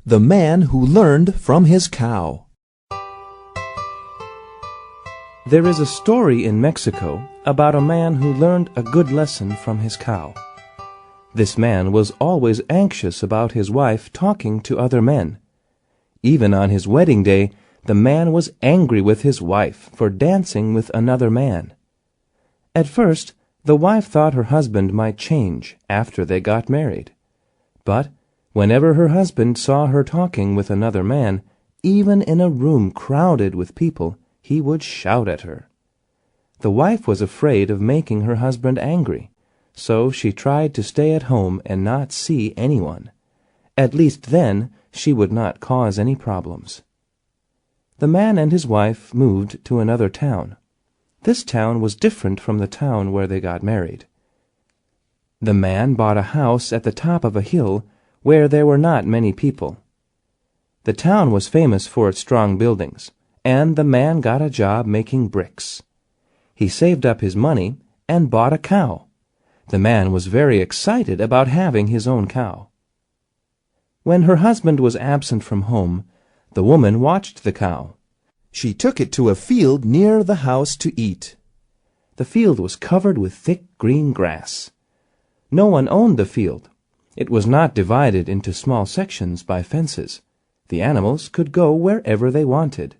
The man who learned from his cow. There is a story in Mexico about a man who learned a good lesson from his cow. This man was always anxious about his wife talking to other men. Even on his wedding day, the man was angry with his wife for dancing with another man. At first, the wife thought her husband might change after they got married. But whenever her husband saw her talking with another man, even in a room crowded with people, he would shout at her. The wife was afraid of making her husband angry, so she tried to stay at home and not see anyone. At least then she would not cause any problems. The man and his wife moved to another town. This town was different from the town where they got married. The man bought a house at the top of a hill where there were not many people. The town was famous for its strong buildings, and the man got a job making bricks. He saved up his money and bought a cow. The man was very excited about having his own cow. When her husband was absent from home, the woman watched the cow. She took it to a field near the house to eat. The field was covered with thick green grass. No one owned the field. It was not divided into small sections by fences. The animals could go wherever they wanted.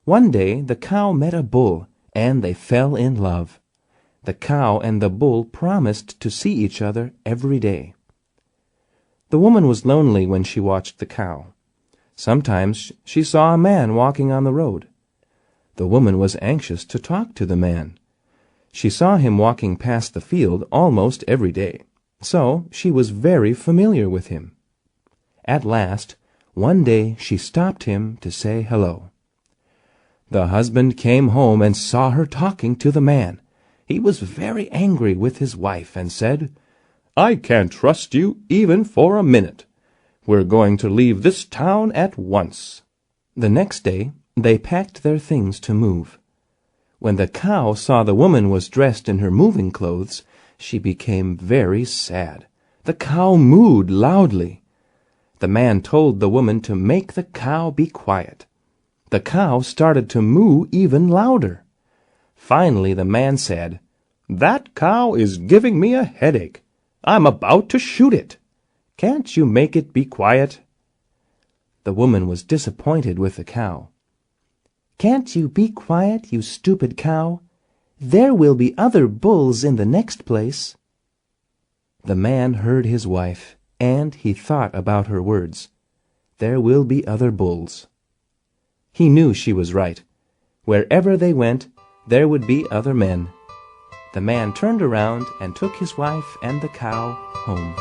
One day the cow met a bull, and they fell in love. The cow and the bull promised to see each other every day. The woman was lonely when she watched the cow. Sometimes she saw a man walking on the road. The woman was anxious to talk to the man. She saw him walking past the field almost every day, so she was very familiar with him. At last, one day she stopped him to say hello. The husband came home and saw her talking to the man. He was very angry with his wife and said, "I can't trust you even for a minute. We're going to leave this town at once." The next day, they packed their things to move. When the cow saw the woman was dressed in her moving clothes, she became very sad. The cow mooed loudly. The man told the woman to make the cow be quiet. The cow started to moo even louder. Finally, the man said, "That cow is giving me a headache. I'm about to shoot it. Can't you make it be quiet?" The woman was disappointed with the cow. "Can't you be quiet, you stupid cow? There will be other bulls in the next place." The man heard his wife, and he thought about her words. There will be other bulls. He knew she was right. Wherever they went, there would be other men. The man turned around and took his wife and the cow home.